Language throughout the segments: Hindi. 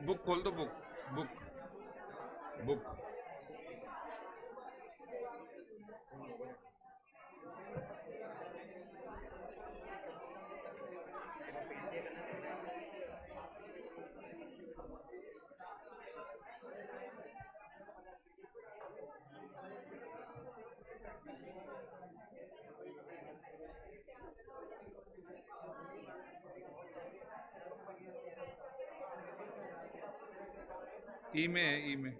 बुक खोल दो, बुक बुक बुक। ई में है, ई में।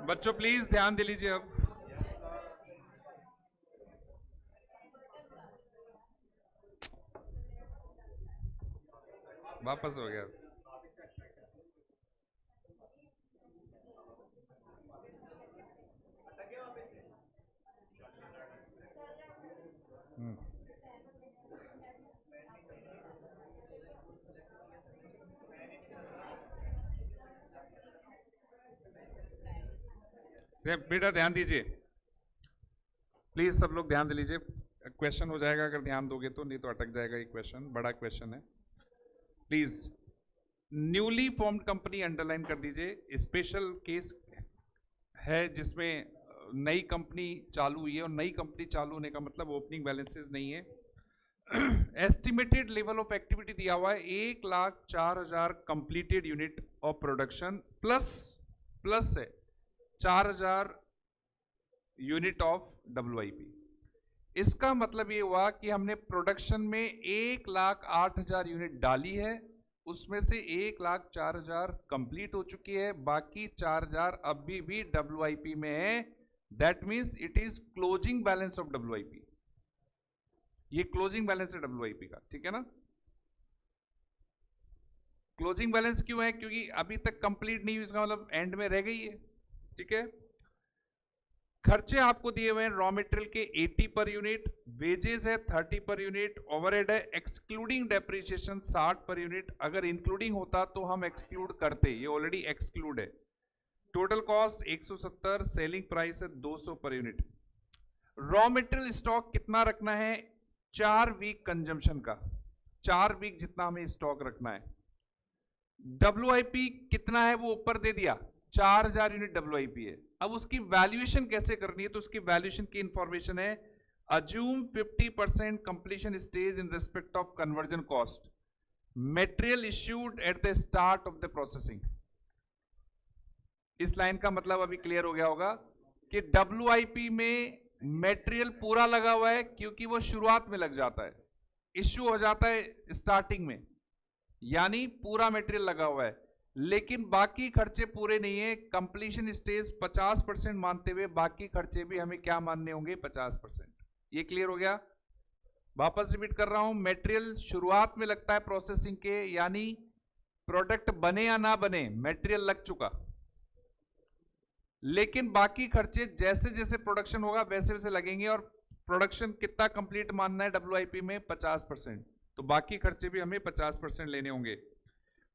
बच्चों प्लीज ध्यान दे लीजिए अब। वापस हो गया। बेटा ध्यान दीजिए, प्लीज सब लोग ध्यान दे लीजिए। क्वेश्चन हो जाएगा अगर ध्यान दोगे तो, नहीं तो अटक जाएगा। ये क्वेश्चन बड़ा क्वेश्चन है, please. Newly formed company underline कर दीजिए। स्पेशल केस है जिसमें नई कंपनी चालू हुई है, और नई कंपनी चालू होने का मतलब ओपनिंग बैलेंसेस नहीं है। एस्टिमेटेड लेवल ऑफ एक्टिविटी दिया हुआ है 1,04,000 completed unit of production plus है 4,000 यूनिट ऑफ WIP। इसका मतलब ये हुआ कि हमने प्रोडक्शन में 1,08,000 यूनिट डाली है, उसमें से 1,04,000 कंप्लीट हो चुकी है, बाकी 4,000 अभी भी WIP में है। That means it is closing balance of WIP। ये क्लोजिंग बैलेंस है WIP का, ठीक है ना। क्लोजिंग बैलेंस क्यों है? क्योंकि अभी तक कंप्लीट नहीं हुई, इसका मतलब एंड में रह गई है, ठीक है। खर्चे आपको दिए हुए हैं रॉ मटेरियल के 80 पर यूनिट, वेजेस है 30 पर यूनिट, ओवरहेड है एक्सक्लूडिंग डेप्रिसिएशन 60 पर यूनिट। अगर इंक्लूडिंग होता तो हम एक्सक्लूड करते, ये ऑलरेडी एक्सक्लूड है। टोटल कॉस्ट 170, सेलिंग प्राइस है 200 per unit. Raw material stock कितना रखना है? 4 वीक कंजम्पशन का, 4 वीक जितना हमें स्टॉक रखना है। WIP कितना है वो ऊपर दे दिया, 4,000 यूनिट WIP है। अब उसकी वैल्यूएशन कैसे करनी है? तो उसकी वैल्यूएशन की इंफॉर्मेशन है, assume 50% completion stage in respect of conversion cost, material issued at the start of the processing. इस लाइन का मतलब अभी क्लियर हो गया होगा कि WIP में मटेरियल पूरा लगा हुआ है, क्योंकि वो शुरुआत में लग जाता है, इश्यू हो जाता है स्टार्टिंग में, यानी पूरा मटेरियल लगा हुआ है। लेकिन बाकी खर्चे पूरे नहीं है। कंप्लीशन स्टेज 50% मानते हुए बाकी खर्चे भी हमें क्या मानने होंगे? 50%। ये क्लियर हो गया? वापस रिपीट कर रहा हूं, मटेरियल शुरुआत में लगता है प्रोसेसिंग के, यानी प्रोडक्ट बने या ना बने मटेरियल लग चुका, लेकिन बाकी खर्चे जैसे जैसे प्रोडक्शन होगा वैसे वैसे लगेंगे। और प्रोडक्शन कितना कंप्लीट मानना है WIP में? 50%, तो बाकी खर्चे भी हमें 50% लेने होंगे।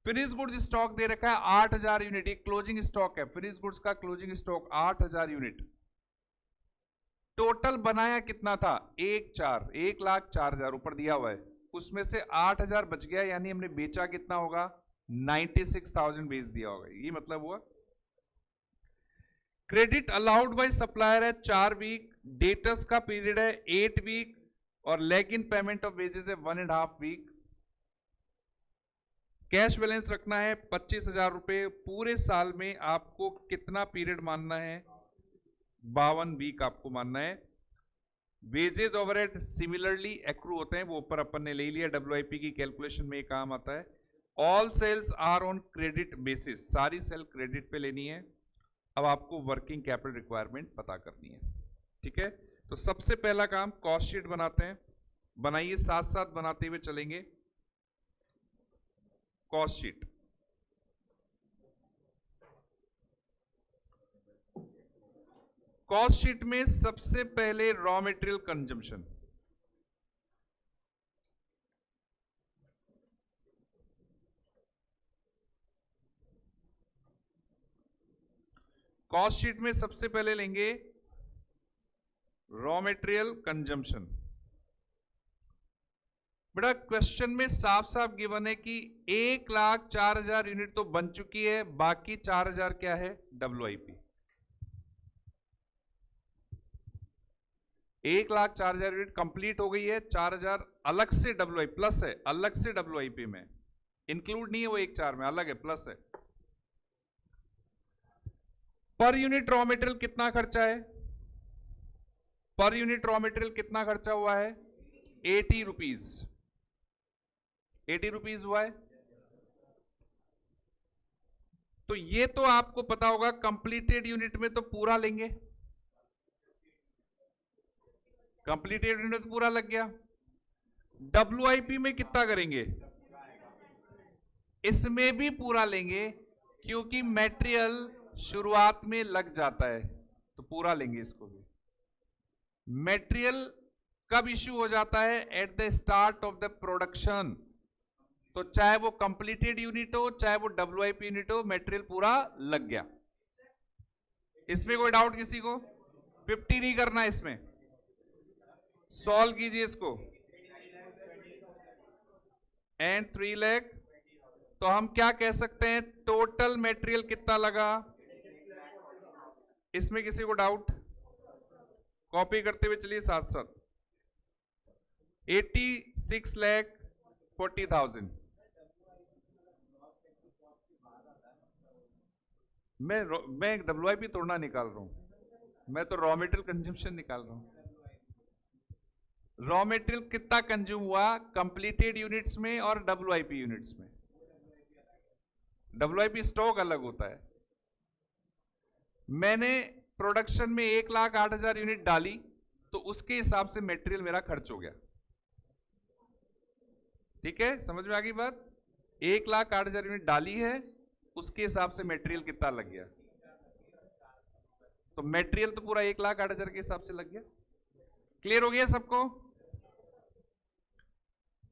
फिनिश गुड्स स्टॉक दे रखा है 8,000 यूनिट, क्लोजिंग स्टॉक है। फिनिश गुड्स का क्लोजिंग स्टॉक 8,000 यूनिट। टोटल बनाया कितना था? 1,04,000 ऊपर दिया हुआ है, उसमें से 8,000 बच गया, यानी हमने बेचा कितना होगा? 96,000 बेच दिया होगा, ये मतलब हुआ। क्रेडिट अलाउड बाय सप्लायर है 4 वीक, डेटर्स का पीरियड है 8 वीक, और leg in payment of wages है 1.5 वीक। कैश बैलेंस रखना है 25,000 रुपए। पूरे साल में आपको कितना पीरियड मानना है? 52 वीक आपको मानना है। वेजेस ओवरहेड सिमिलरली एक्रू होते हैं, वो ऊपर अपन ने ले लिया, WIP की कैलकुलेशन में काम आता है। All sales are on credit basis, सारी सेल क्रेडिट पे लेनी है। अब आपको वर्किंग कैपिटल रिक्वायरमेंट पता करनी है, ठीक है। तो सबसे पहला काम कॉस्ट शीट बनाते हैं, बनाइए, साथ साथ बनाते हुए चलेंगे। कॉस्ट शीट, कॉस्ट शीट में सबसे पहले raw material consumption, cost sheet में सबसे पहले लेंगे रॉ मटेरियल कंजम्पशन। बेटा क्वेश्चन में साफ साफ गिवन है कि 1,04,000 यूनिट तो बन चुकी है, बाकी 4,000 क्या है, WIP। 1,04,000 यूनिट कंप्लीट हो गई है, 4,000 अलग से WIP प्लस है, अलग से WIP में इंक्लूड नहीं है, वो 1,4 में अलग है, प्लस है। पर यूनिट रॉ मटेरियल कितना खर्चा है, पर यूनिट रॉ मटेरियल कितना खर्चा हुआ है, 80 रुपीज, 80 रुपीज हुआ है। तो ये तो आपको पता होगा, कंप्लीटेड यूनिट में तो पूरा लेंगे, कंप्लीटेड यूनिट पूरा लग गया। WIP में कितना करेंगे, इसमें भी पूरा लेंगे, क्योंकि मटेरियल शुरुआत में लग जाता है, तो पूरा लेंगे इसको भी। मटेरियल कब इश्यू हो जाता है, at the start of the production. तो चाहे वो कंप्लीटेड यूनिट हो, चाहे वो WIP यूनिट हो, मटेरियल पूरा लग गया। इसमें कोई डाउट किसी को, 50 नहीं करना, इसमें सॉल्व कीजिए इसको, एंड 3 लाख। तो हम क्या कह सकते हैं, टोटल मटेरियल कितना लगा, इसमें किसी को डाउट, कॉपी करते हुए चलिए साथ साथ। 86,40,000। मैं WIP तोड़ना निकाल रहा हूं, मैं तो रॉ मटेरियल कंजम्पशन निकाल रहा हूं। रॉ मटेरियल कितना कंज्यूम हुआ, कंप्लीटेड यूनिट्स में और WIP यूनिट्स में। WIP स्टॉक अलग होता है। मैंने प्रोडक्शन में 1,08,000 यूनिट डाली, तो उसके हिसाब से मटेरियल मेरा खर्च हो गया, ठीक है, समझ में आ गई बात। 1,08,000 यूनिट डाली है, उसके हिसाब से मटेरियल कितना लग गया, तो मटेरियल तो पूरा 1,08,000 के हिसाब से लग गया। क्लियर हो गया सबको।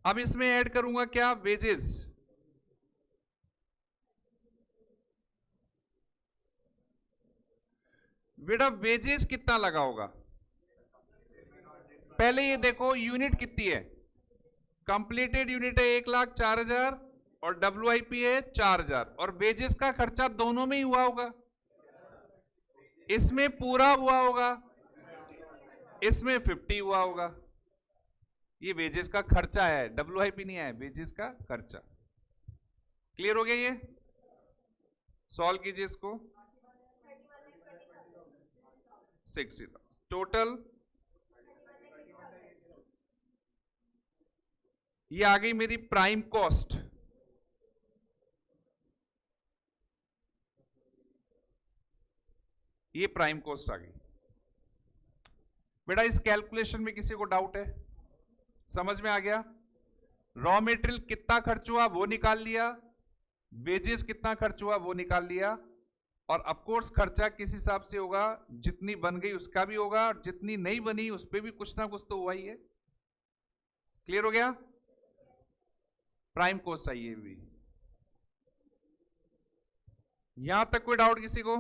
अब इसमें ऐड करूंगा क्या, वेजेस। बेटा वेजेस कितना लगा होगा, पहले ये देखो यूनिट कितनी है, कंप्लीटेड यूनिट है 1,04,000 और WIP है 4,000, और वेजेस का खर्चा दोनों में ही हुआ होगा, इसमें पूरा हुआ होगा, इसमें 50 हुआ होगा। ये वेजेस का खर्चा है, WIP नहीं है, वेजेस का खर्चा। क्लियर हो गया ये, सॉल्व कीजिए इसको। 60,000 टोटल, ये आ गई मेरी प्राइम कॉस्ट। ये प्राइम कॉस्ट आ गई। बेटा इस कैलकुलेशन में किसी को डाउट है, समझ में आ गया। रॉ मटेरियल कितना खर्च हुआ वो निकाल लिया, वेजेस कितना खर्च हुआ वो निकाल लिया, और ऑफ कोर्स खर्चा किस हिसाब से होगा, जितनी बन गई उसका भी होगा, और जितनी नहीं बनी उस पर भी कुछ ना कुछ तो हुआ ही है। क्लियर हो गया, प्राइम कॉस्ट आई है भी। यहां तक कोई डाउट किसी को।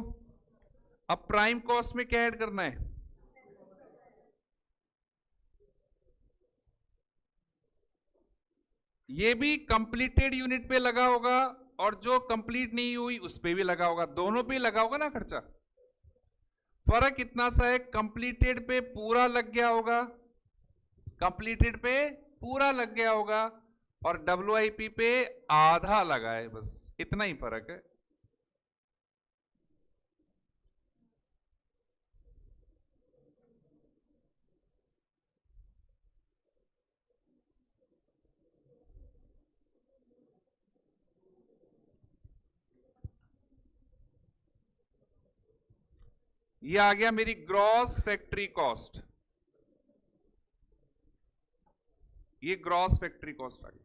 अब प्राइम कॉस्ट में क्या ऐड करना है, ये भी कंप्लीटेड यूनिट पे लगा होगा, और जो कंप्लीट नहीं हुई उस पे भी लगा होगा, दोनों पे लगा होगा ना खर्चा। फर्क इतना सा है, कंप्लीटेड पे पूरा लग गया होगा, कंप्लीटेड पे पूरा लग गया होगा, और WIP पे आधा लगा है, बस इतना ही फर्क है। ये आ गया मेरी ग्रॉस फैक्ट्री कॉस्ट, ये ग्रॉस फैक्ट्री कॉस्ट आ गई।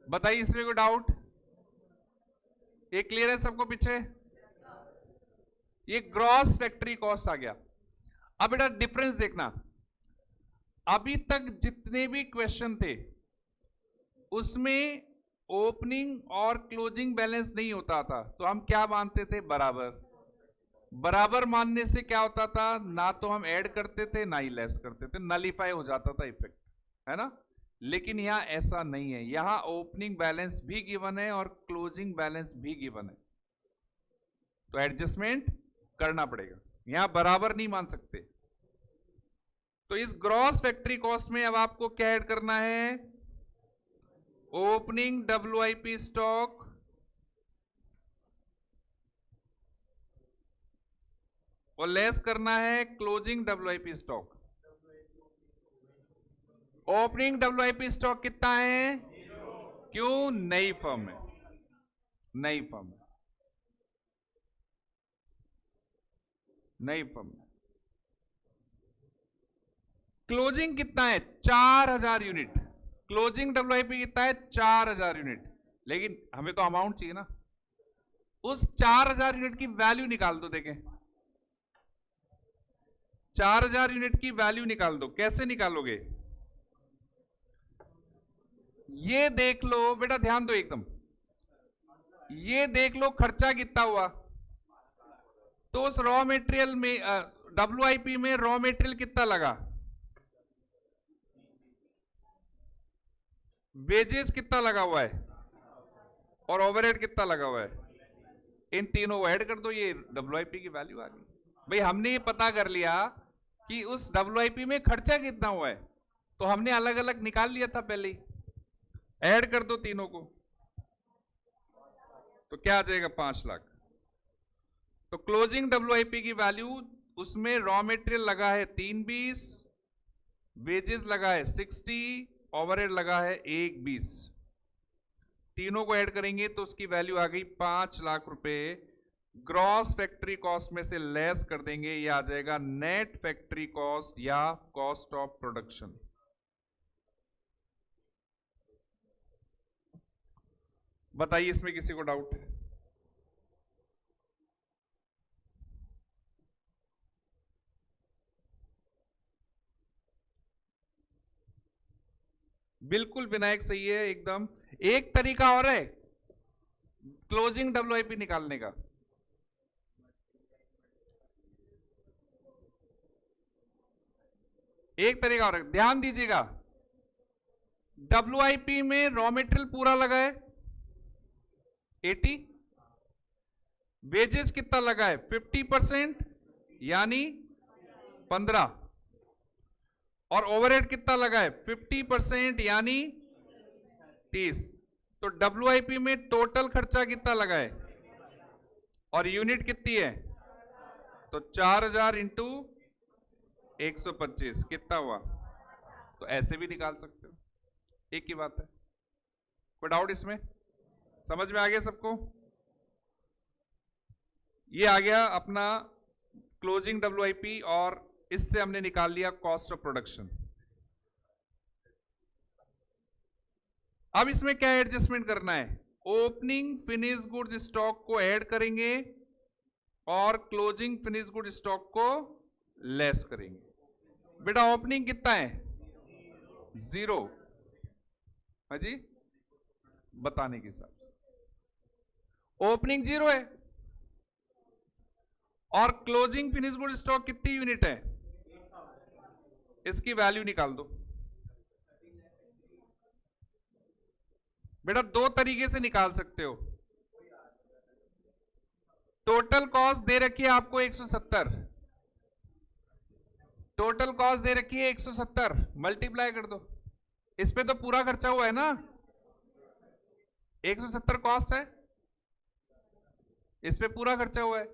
बताइए इसमें कोई डाउट? ये क्लियर है सबको पीछे? ये ग्रॉस फैक्ट्री कॉस्ट आ गया। अब बेटा डिफरेंस देखना, अभी तक जितने भी क्वेश्चन थे उसमें ओपनिंग और क्लोजिंग बैलेंस नहीं होता था, तो हम क्या मानते थे? बराबर। बराबर मानने से क्या होता था? ना तो हम ऐड करते थे ना ही लेस करते थे, नलीफाई हो जाता था इफेक्ट, है ना। लेकिन यहां ऐसा नहीं है, यहां ओपनिंग बैलेंस भी गिवन है और क्लोजिंग बैलेंस भी गिवन है, तो एडजस्टमेंट करना पड़ेगा, यहां बराबर नहीं मान सकते। तो इस ग्रॉस फैक्ट्री कॉस्ट में अब आपको क्या ऐड करना है? ओपनिंग WIP स्टॉक और लेस करना है closing WIP stock. Opening WIP stock कितना है? क्यों? नई फर्म है, नई फर्म है, नई फर्म है। क्लोजिंग कितना है? 4000 यूनिट। क्लोजिंग WIP कितना है? 4000 यूनिट। लेकिन हमें तो अमाउंट चाहिए ना, उस 4000 यूनिट की वैल्यू निकाल दो। देखें, 4000 यूनिट की वैल्यू निकाल दो। कैसे निकालोगे? ये देख लो बेटा, ध्यान दो एकदम, ये देख लो खर्चा कितना हुआ। तो उस रॉ मेटेरियल में WIP में रॉ मेटेरियल कितना लगा, वेजेस कितना लगा हुआ है और ओवरहेड कितना लगा हुआ है, इन तीनों को ऐड कर दो, ये WIP की वैल्यू आ गई। भाई हमने ये पता कर लिया कि उस WIP में खर्चा कितना हुआ है, तो हमने अलग अलग निकाल लिया था पहले ही, ऐड कर दो तीनों को, तो क्या आ जाएगा? 5 लाख। तो क्लोजिंग WIP की वैल्यू, उसमें रॉ मेटेरियल लगा है 320, वेजेस लगा है 60, ओवरहेड लगा है 120, तीनों को ऐड करेंगे तो उसकी वैल्यू आ गई 5 लाख रुपए। ग्रॉस फैक्ट्री कॉस्ट में से लेस कर देंगे, ये आ जाएगा नेट फैक्ट्री कॉस्ट या कॉस्ट ऑफ प्रोडक्शन। बताइए इसमें किसी को डाउट है? बिल्कुल विनायक सही है एकदम। एक तरीका और है क्लोजिंग WIP निकालने का, एक तरीका और है, ध्यान दीजिएगा। WIP में रॉ मेटेरियल पूरा लगा है 80, वेजेस कितना लगा है 50% यानी 15, और ओवरहेड कितना लगा है 50% यानी 30। तो WIP में टोटल खर्चा कितना लगा है और यूनिट कितनी है? तो 4000 इंटू 125 कितना हुआ? तो ऐसे भी निकाल सकते हो, एक ही बात है। कोई डाउट इसमें? समझ में आ गया सबको? ये आ गया अपना क्लोजिंग WIP और इससे हमने निकाल लिया कॉस्ट ऑफ प्रोडक्शन। अब इसमें क्या एडजस्टमेंट करना है? ओपनिंग फिनिश गुड स्टॉक को ऐड करेंगे और क्लोजिंग फिनिश गुड स्टॉक को लेस करेंगे। बेटा ओपनिंग कितना है? 0। हाँ जी, बताने के हिसाब से ओपनिंग 0 है और क्लोजिंग फिनिश गुड स्टॉक कितनी यूनिट है, इसकी वैल्यू निकाल दो। बेटा 2 तरीके से निकाल सकते हो। टोटल कॉस्ट दे रखी है आपको 170, टोटल कॉस्ट दे रखी है 170, मल्टीप्लाई कर दो, इस पे तो पूरा खर्चा हुआ है ना, 170 कॉस्ट है, इस पे पूरा खर्चा हुआ है।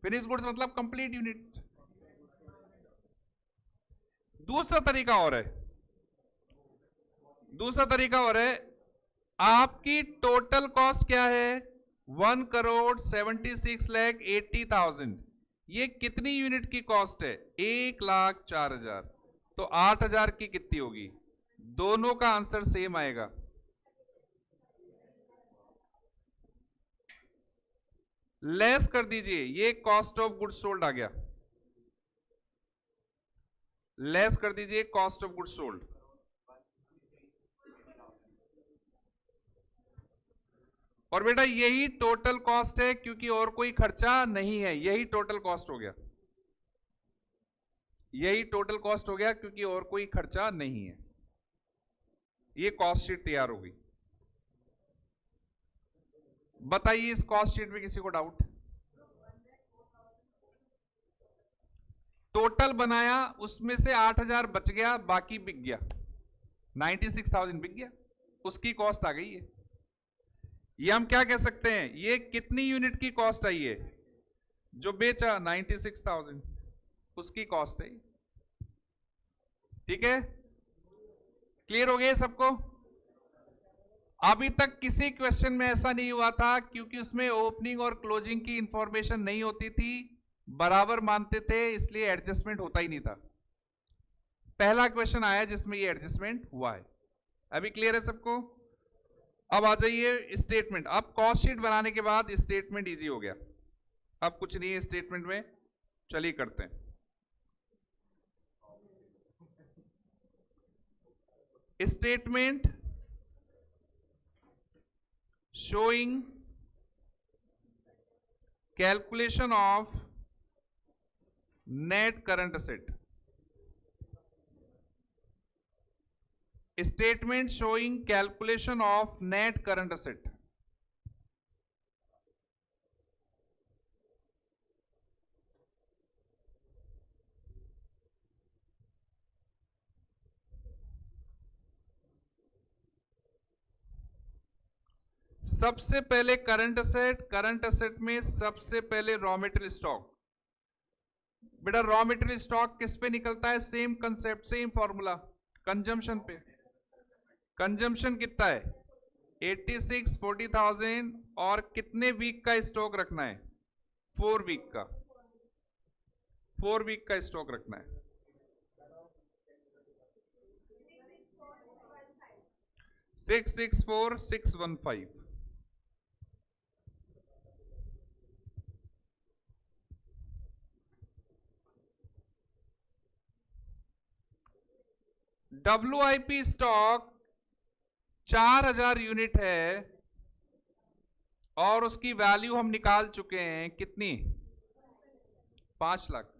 फिनिश गुड्स मतलब कंप्लीट यूनिट। दूसरा तरीका और है, आपकी टोटल कॉस्ट क्या है? 1,76,80,000। ये कितनी यूनिट की कॉस्ट है? 1,04,000। तो 8,000 की कितनी होगी? दोनों का आंसर सेम आएगा। लेस कर दीजिए, ये कॉस्ट ऑफ गुड्स सोल्ड आ गया। लेस कर दीजिए कॉस्ट ऑफ गुड्स सोल्ड। और बेटा यही टोटल कॉस्ट है, क्योंकि और कोई खर्चा नहीं है। यही टोटल कॉस्ट हो गया, यही टोटल कॉस्ट हो गया, क्योंकि और कोई खर्चा नहीं है। ये कॉस्ट शीट तैयार हो गई। बताइए इस कॉस्ट शीट में किसी को डाउट? टोटल बनाया, उसमें से 8,000 बच गया, बाकी बिक गया, 96,000 बिक गया, उसकी कॉस्ट आ गई है। ये हम क्या कह सकते हैं? ये कितनी यूनिट की कॉस्ट आई है? जो बेचा 96,000, उसकी कॉस्ट है। ठीक है, क्लियर हो गया सबको? अभी तक किसी क्वेश्चन में ऐसा नहीं हुआ था, क्योंकि उसमें ओपनिंग और क्लोजिंग की इंफॉर्मेशन नहीं होती थी, बराबर मानते थे, इसलिए एडजस्टमेंट होता ही नहीं था। पहला क्वेश्चन आया जिसमें ये एडजस्टमेंट हुआ है। अभी क्लियर है सबको? अब आ जाइए स्टेटमेंट। अब कॉस्ट शीट बनाने के बाद स्टेटमेंट इजी हो गया। अब कुछ नहीं है स्टेटमेंट में, चलिए करते हैं। Statement showing calculation of net current asset. Statement showing calculation of net current asset. सबसे पहले करंट असेट में सबसे पहले रॉ मटेरियल स्टॉक। बेटा रॉ मटेरियल स्टॉक किस पे निकलता है? Same concept, same formula, consumption पे। कंजम्पशन कितना है? 86 40,000। और कितने वीक का स्टॉक रखना है? 4 वीक का। 4 वीक का स्टॉक रखना है। 664,615। WIP स्टॉक 4,000 यूनिट है, और उसकी वैल्यू हम निकाल चुके हैं कितनी? 5 लाख।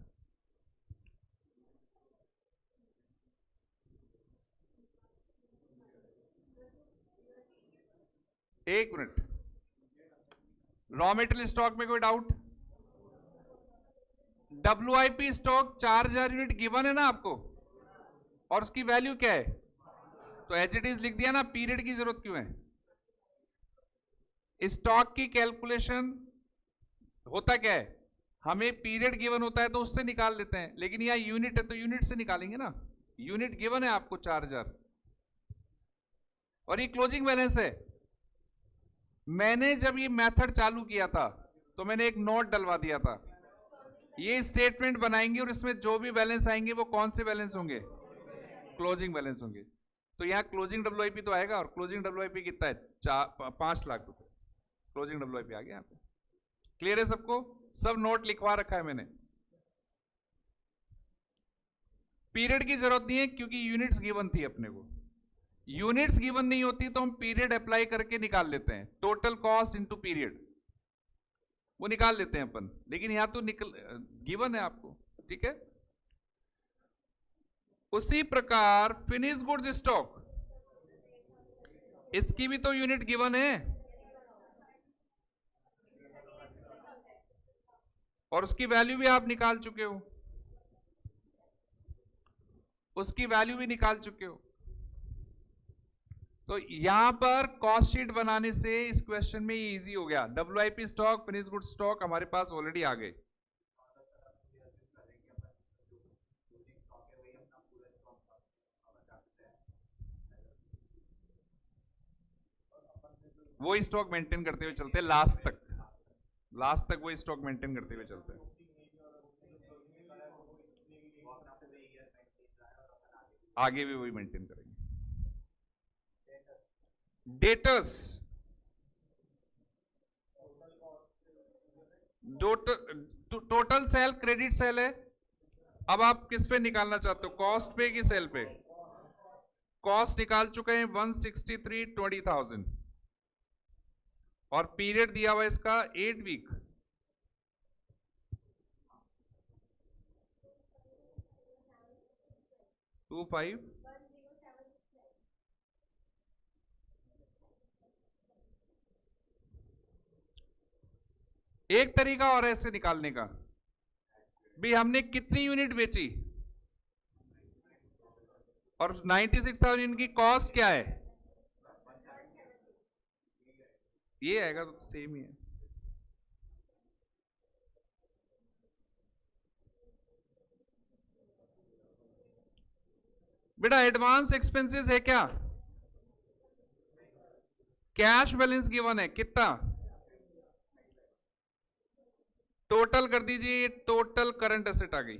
एक मिनट, रॉ मटेरियल स्टॉक में कोई doubt? WIP stock 4,000 unit given है ना आपको, और उसकी वैल्यू क्या है? तो एज इट इज लिख दिया ना, पीरियड की जरूरत क्यों है? स्टॉक की कैलकुलेशन होता क्या है? हमें पीरियड गिवन होता है तो उससे निकाल लेते हैं, लेकिन यहां यूनिट है तो यूनिट से निकालेंगे ना। यूनिट गिवन है आपको 4,000, और ये क्लोजिंग बैलेंस है। मैंने जब ये मेथड चालू किया था तो मैंने एक नोट डलवा दिया था, ये स्टेटमेंट बनाएंगे और इसमें जो भी बैलेंस आएंगे वो कौन से बैलेंस होंगे? क्लोजिंग बैलेंस होंगे। तो यहाँ क्लोजिंग WIP तो आएगा, और क्लोजिंग WIP कितना है? 5 लाख रुपए क्लोजिंग WIP आ गया यहाँ पे। क्लियर है सबको? सब नोट लिखवा रखा है मैंने। पीरियड की जरूरत नहीं है, क्योंकि यूनिट्स गिवन थी अपने को। यूनिट्स गिवन नहीं होती तो हम पीरियड अप्लाई करके निकाल लेते हैं, टोटल कॉस्ट इनटू पीरियड, वो निकाल लेते हैं अपन। लेकिन यहां तो गिवन है आपको, ठीक है? उसी प्रकार फिनिश गुड्स स्टॉक, इसकी भी तो यूनिट गिवन है, और उसकी वैल्यू भी आप निकाल चुके हो, उसकी वैल्यू भी निकाल चुके हो। तो यहां पर कॉस्ट शीट बनाने से इस क्वेश्चन में ये इजी हो गया। WIP stock, finish good stock हमारे पास ऑलरेडी आ गए। वो स्टॉक मेंटेन करते हुए चलते हैं लास्ट तक वो स्टॉक मेंटेन करते हुए चलते हैं। आगे भी वही मेंटेन करेंगे। Debtors, total sale credit sale है। अब आप किस पे निकालना चाहते हो, कॉस्ट पे कि सेल पे? कॉस्ट निकाल चुके हैं 163,20,000 और पीरियड दिया हुआ इसका 8 वीक। टू 5 एक तरीका और है इससे निकालने का भी, हमने कितनी यूनिट बेची और 96,000 इनकी कॉस्ट क्या है, ये आएगा तो सेम ही है। बेटा एडवांस एक्सपेंसेस है क्या? कैश बैलेंस गिवन है कितना? टोटल कर दीजिए, टोटल करंट एसेट आ गई।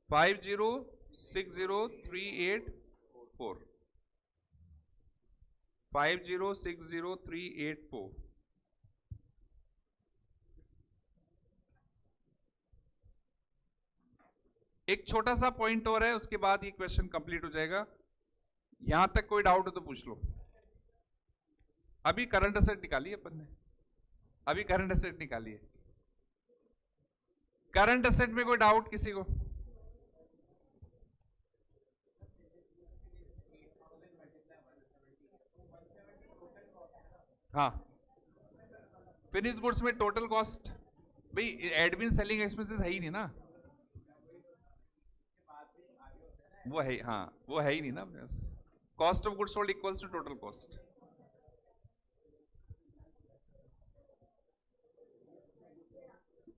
$50,60,384 $50,60,384। एक छोटा सा पॉइंट और है, उसके बाद ये क्वेश्चन कंप्लीट हो जाएगा। यहां तक कोई डाउट हो तो पूछ लो। अभी करंट एसेट निकाली अपन ने, अभी करंट एसेट निकाली है। करंट एसेट में कोई डाउट किसी को? हाँ, फिनिश गुड्स में टोटल कॉस्ट भाई एडमिन सेलिंग एक्सपेंसेस है ही नहीं ना, वो है, हाँ वो है ही नहीं ना। Cost of goods sold equals to total cost.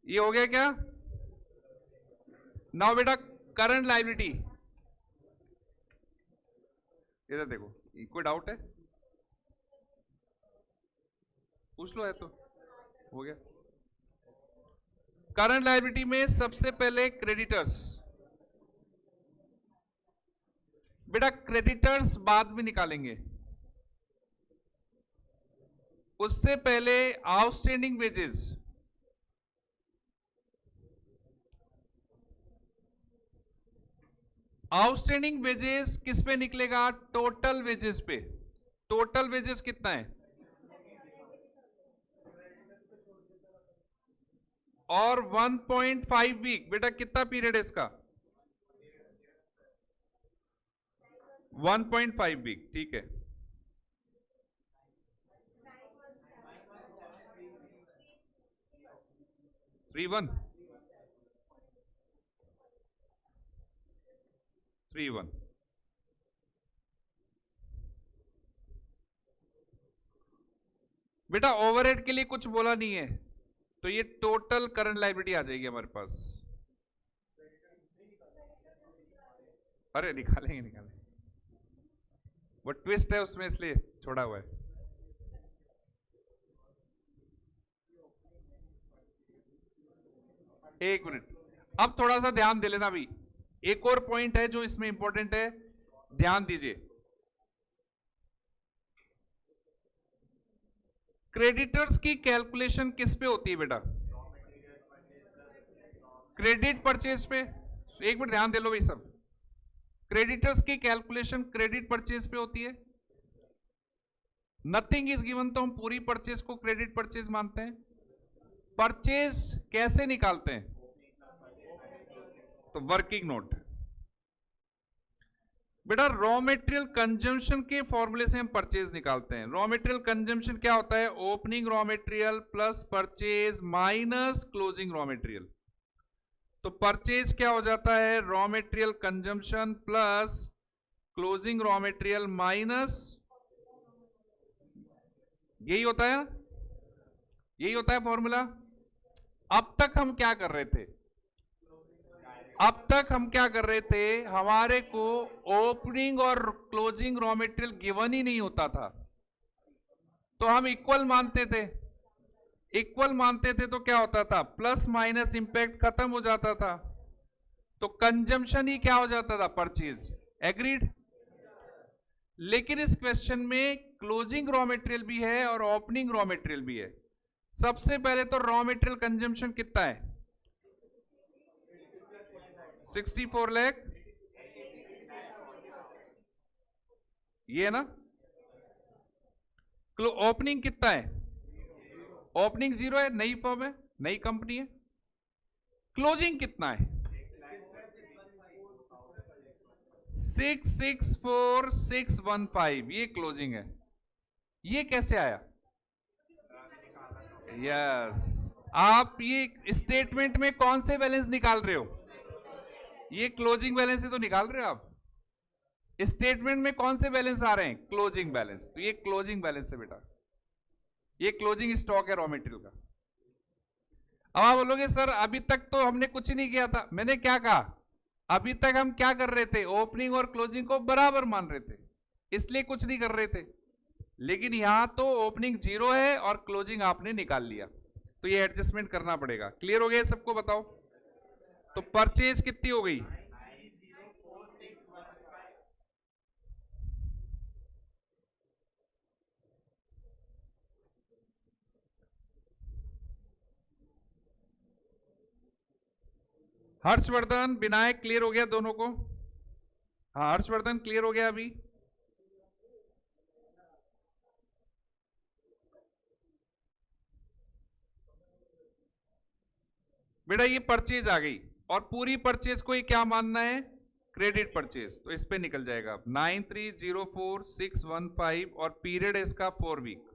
ये हो गया क्या? नाउ बेटा करंट लायबिलिटी, इधर देखो, कोई डाउट है पूछ लो, है तो हो गया। करंट लायबिलिटी में सबसे पहले क्रेडिटर्स, बेटा क्रेडिटर्स बाद में निकालेंगे, उससे पहले आउटस्टैंडिंग वेजेस। आउटस्टैंडिंग वेजेस किस पे निकलेगा? टोटल वेजेस पे। टोटल वेजेस कितना है? और 1.5 वीक, बेटा कितना पीरियड है इसका? 1.5 वीक, ठीक है। थ्री वन बेटा ओवरहेड के लिए कुछ बोला नहीं है, तो ये टोटल करंट लायबिलिटी आ जाएगी हमारे पास। अरे निकालेंगे, वो ट्विस्ट है उसमें इसलिए छोड़ा हुआ है। एक मिनट, अब थोड़ा सा ध्यान दे लेना भी, एक और पॉइंट है जो इसमें इंपॉर्टेंट है, ध्यान दीजिए। क्रेडिटर्स की कैलकुलेशन किस पे होती है बेटा? क्रेडिट परचेज पे। एक मिनट ध्यान दे लो भाई सब, क्रेडिटर्स की कैलकुलेशन क्रेडिट परचेज पे होती है। नथिंग इज गिवन तो हम पूरी परचेज को क्रेडिट परचेज मानते हैं। परचेज कैसे निकालते हैं? तो वर्किंग नोट। बेटा रॉ मटेरियल कंजम्पशन के फॉर्मूले से हम परचेज निकालते हैं। रॉ मटेरियल कंजम्पशन क्या होता है? Opening raw material plus purchase minus closing raw material. तो परचेज क्या हो जाता है? Raw material consumption plus closing raw material minus, यही होता है ना, यही होता है फॉर्मूला। अब तक हम क्या कर रहे थे? अब तक हम क्या कर रहे थे? हमारे को ओपनिंग और क्लोजिंग रॉ मटेरियल गिवन ही नहीं होता था, तो हम इक्वल मानते थे। इक्वल मानते थे तो क्या होता था? प्लस माइनस इंपैक्ट खत्म हो जाता था, तो कंजम्पशन ही क्या हो जाता था? परचेज। एग्रीड? लेकिन इस क्वेश्चन में क्लोजिंग रॉ मटेरियल भी है और ओपनिंग रॉ मटेरियल भी है। सबसे पहले तो रॉ मटेरियल कंजम्पशन कितना है? 64 लाख, ये ना। ओपनिंग कितना है? ओपनिंग 0 है, नई फर्म है, नई कंपनी है। क्लोजिंग कितना है? 664615, ये क्लोजिंग है। ये कैसे आया? यस, आप ये स्टेटमेंट में कौन से बैलेंस निकाल रहे हो? ये क्लोजिंग बैलेंस ही तो निकाल रहे हो आप। स्टेटमेंट में कौन से बैलेंस आ रहे हैं? Closing balance. तो ये क्लोजिंग बैलेंस है बेटा, ये क्लोजिंग स्टॉक है रॉ मटेरियल का। अब आप बोलोगे सर अभी तक तो हमने कुछ नहीं किया था। मैंने क्या कहा? अभी तक हम क्या कर रहे थे? ओपनिंग और क्लोजिंग को बराबर मान रहे थे, इसलिए कुछ नहीं कर रहे थे। लेकिन यहां तो ओपनिंग 0 है और क्लोजिंग आपने निकाल लिया, तो ये एडजस्टमेंट करना पड़ेगा। क्लियर हो गया सबको? बताओ तो परचेज कितनी हो गई? हर्षवर्धन, विनायक, क्लियर हो गया दोनों को? हाँ हर्षवर्धन क्लियर हो गया अभी? बेटा ये परचेज आ गई और पूरी परचेज को ये क्या मानना है? Credit purchase. तो इस पे निकल जाएगा 9304615 और पीरियड है इसका 4 week.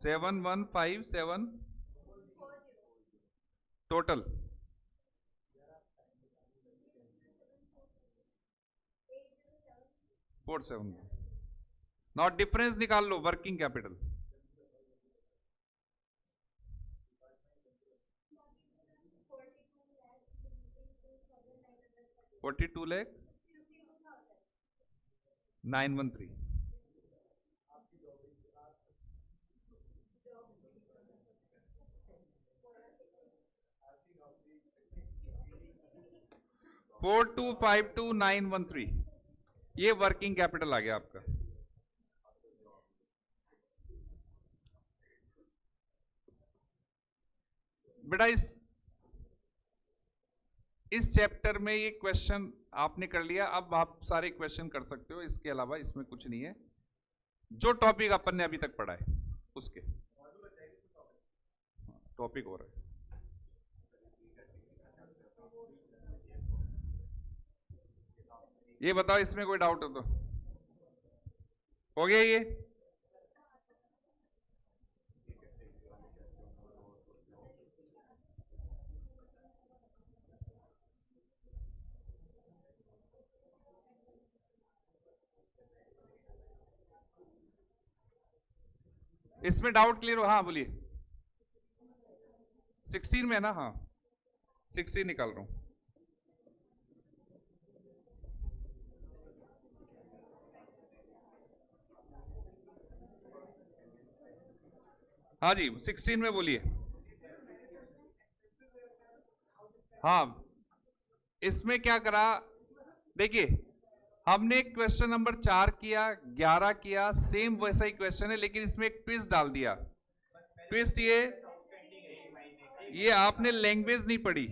7157 total. Four seven. Not difference निकाल लो, वर्किंग कैपिटल। ₹42,913,000। 4252913, ये वर्किंग कैपिटल आ गया आपका। बेटा इस चैप्टर में ये क्वेश्चन आपने कर लिया, अब आप सारे क्वेश्चन कर सकते हो, इसके अलावा इसमें कुछ नहीं है। जो टॉपिक अपन ने अभी तक पढ़ा है उसके टॉपिक हो रहा है। ये बताओ इसमें कोई डाउट हो तो? हो गया ये? इसमें डाउट क्लियर हो? हाँ बोलिए। 16 में ना? हाँ 16 निकाल रहा हूं। हाँ जी 16 में बोलिए। हाँ इसमें क्या करा? देखिए हमने क्वेश्चन नंबर 4 किया, 11 किया, सेम वैसा ही क्वेश्चन है, लेकिन इसमें एक ट्विस्ट डाल दिया। ट्विस्ट ये आपने लैंग्वेज नहीं पढ़ी।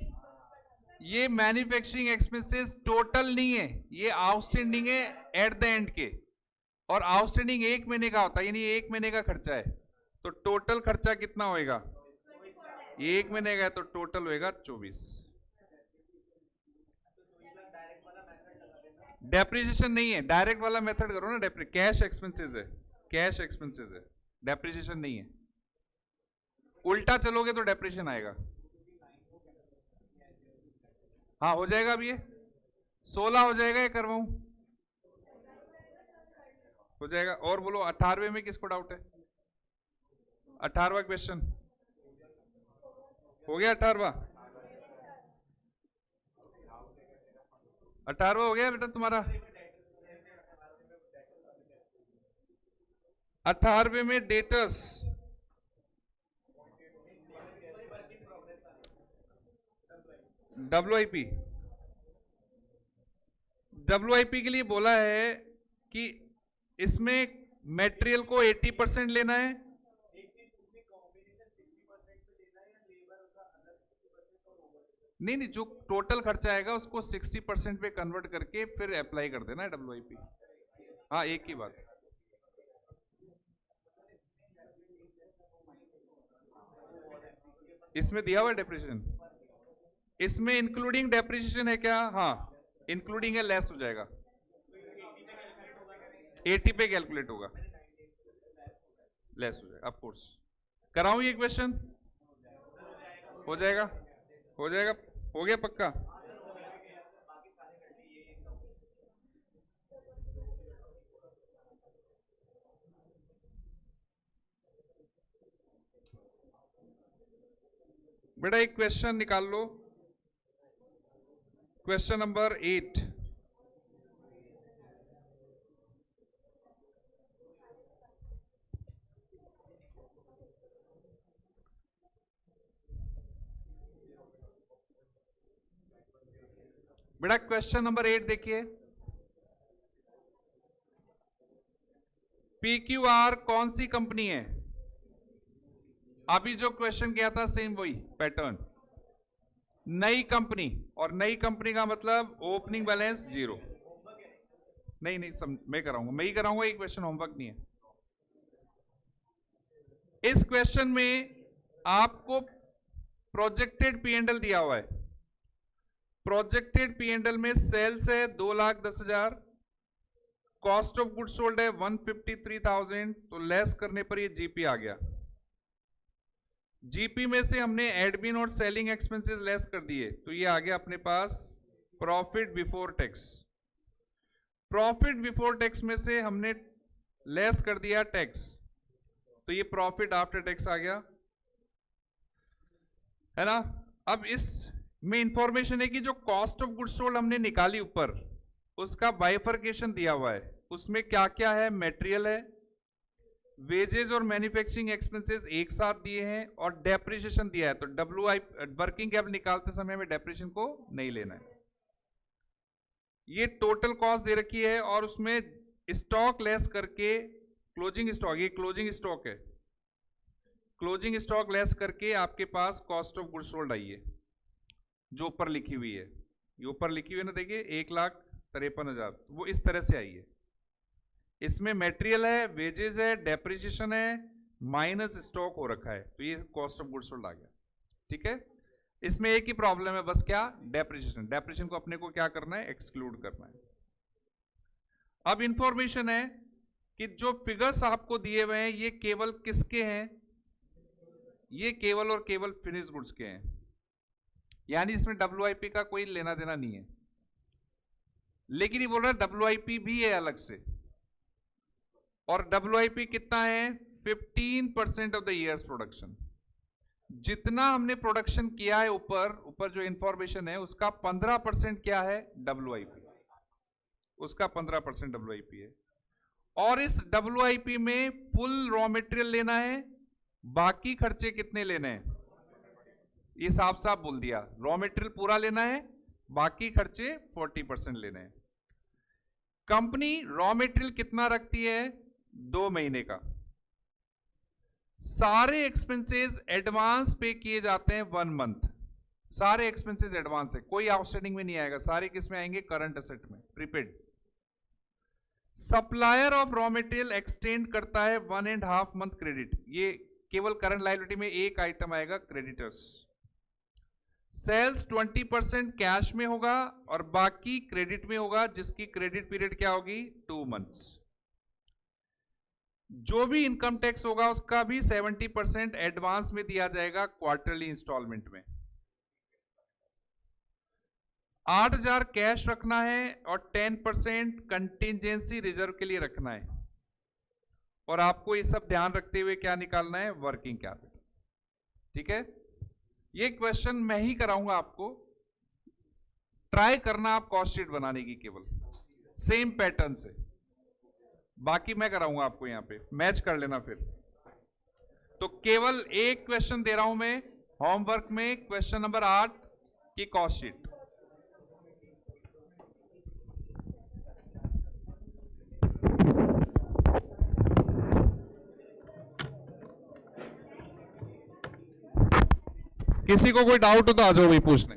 ये मैन्युफैक्चरिंग एक्सपेंसेस टोटल नहीं है, ये आउटस्टैंडिंग है एट द एंड के, और आउटस्टैंडिंग 1 महीने का होता है, यानी 1 महीने का खर्चा है। तो टोटल खर्चा कितना होएगा? 1 महीने का है तो टोटल होएगा 24। डेप्रिसिएशन नहीं है, डायरेक्ट वाला मेथड करो ना, कैश एक्सपेंसेस है, कैश एक्सपेंसेस है, डेप्रिसिएशन नहीं है। उल्टा चलोगे तो डेप्रिसिएशन आएगा। हाँ हो जाएगा, अब ये 16 हो जाएगा या करवाऊं? हो जाएगा। और बोलो 18वें में किसको डाउट है? 18वां क्वेश्चन हो गया? 18वां हो गया बेटा तुम्हारा। 18वें में डेटर्स, WIP, WIP के लिए बोला है कि इसमें मटेरियल को 80% लेना है, नहीं जो टोटल खर्चा आएगा उसको 60% पे कन्वर्ट करके फिर अप्लाई कर देना है WIP। हाँ एक ही बात। इसमें दिया हुआ है डेप्रिसिएशन, इसमें इंक्लूडिंग डेप्रिसिएशन है क्या? हाँ इंक्लूडिंग है, लेस हो जाएगा, 80 पे कैलकुलेट होगा, लेस हो जाएगा ऑफ कोर्स। कराऊं ये क्वेश्चन? हो जाएगा, हो जाएगा, हो गया पक्का। बेटा एक क्वेश्चन निकाल लो, क्वेश्चन नंबर 8। बेटा क्वेश्चन नंबर 8 देखिए, PQR कौन सी कंपनी है? अभी जो क्वेश्चन किया था सेम वही पैटर्न, नई कंपनी, और नई कंपनी का मतलब ओपनिंग बैलेंस 0। नहीं मैं कराऊंगा, मैं ही कराऊंगा, ये क्वेश्चन होमवर्क नहीं है। इस क्वेश्चन में आपको प्रोजेक्टेड P&L दिया हुआ है, प्रोजेक्टेड P&L में सेल्स है 2,10,000, कॉस्ट ऑफ गुड्स सोल्ड है 153,000, तो लेस करने पर ये जीपी आ गया। जीपी में से हमने एडमिन और सेलिंग एक्सपेंसेस लेस कर दिए, तो ये आ गया अपने पास profit before tax. Profit before tax में से हमने लेस कर दिया टैक्स, तो ये प्रॉफिट आफ्टर टैक्स आ गया, है ना। अब इस में इंफॉर्मेशन है कि जो कॉस्ट ऑफ गुड्स सोल्ड हमने निकाली ऊपर, उसका बाइफर्केशन दिया हुआ है, उसमें क्या क्या है? मटेरियल है, वेजेस और मैन्युफैक्चरिंग एक्सपेंसेस एक साथ दिए हैं, और डेप्रिसिएशन दिया है। तो वर्किंग कैपिटल निकालते समय में डेप्रिसिएशन को नहीं लेना है। ये टोटल कॉस्ट दे रखी है, और उसमें स्टॉक लेस करके क्लोजिंग स्टॉक, ये क्लोजिंग स्टॉक है, क्लोजिंग स्टॉक लेस करके आपके पास कॉस्ट ऑफ गुड्स सोल्ड आई है, जो ऊपर लिखी हुई है। ये ऊपर लिखी हुई है ना, देखिए 1,53,000, वो इस तरह से आई है। इसमें मटेरियल है, वेजेस है, डेप्रिसिएशन है, माइनस स्टॉक हो रखा है, तो ये कॉस्ट ऑफ गुड्स सोल्ड आ गया। ठीक है, इसमें एक ही प्रॉब्लम है बस, क्या? डेप्रिसिएशन। डेप्रिसिएशन को अपने को क्या करना है? एक्सक्लूड करना है। अब इंफॉर्मेशन है कि जो फिगर्स आपको दिए हुए हैं ये केवल किसके हैं? ये केवल और केवल फिनिश गुड्स के हैं, यानी इसमें WIP का कोई लेना देना नहीं है। लेकिन ये बोल रहा है WIP भी है अलग से, और WIP कितना है? 15% ऑफ द ईयर्स प्रोडक्शन। जितना हमने प्रोडक्शन किया है ऊपर जो इंफॉर्मेशन है उसका 15% क्या है? WIP, उसका 15% WIP है। और इस WIP में फुल रॉ मटेरियल लेना है, बाकी खर्चे कितने लेने हैं? ये साफ साफ बोल दिया, रॉ मटेरियल पूरा लेना है, बाकी खर्चे 40% लेने हैं। कंपनी रॉ मटेरियल कितना रखती है? 2 महीने का। सारे एक्सपेंसेस एडवांस पे किए जाते हैं 1 मंथ, सारे एक्सपेंसेस एडवांस है, कोई आउटस्टैंडिंग में नहीं आएगा, सारे किस में आएंगे? करंट एसेट में, prepaid. Supplier of raw material extend करता है 1.5 मंथ क्रेडिट, ये केवल करंट लायबिलिटी में एक आइटम आएगा, क्रेडिटर्स। सेल्स 20% कैश में होगा और बाकी क्रेडिट में होगा, जिसकी क्रेडिट पीरियड क्या होगी 2 मंथ्स। जो भी इनकम टैक्स होगा उसका भी 70% एडवांस में दिया जाएगा क्वार्टरली इंस्टॉलमेंट में। 8,000 कैश रखना है और 10% कंटिजेंसी रिजर्व के लिए रखना है, और आपको ये सब ध्यान रखते हुए क्या निकालना है, वर्किंग कैपिटल। ठीक है, ये क्वेश्चन मैं ही कराऊंगा आपको, ट्राई करना आप कॉस्ट शीट बनाने की, केवल सेम पैटर्न से, बाकी मैं कराऊंगा आपको, यहां पे मैच कर लेना फिर। तो केवल एक क्वेश्चन दे रहा हूं मैं होमवर्क में, क्वेश्चन नंबर 8 की कॉस्ट शीट। किसी को कोई डाउट हो तो आ जाओ भाई पूछने।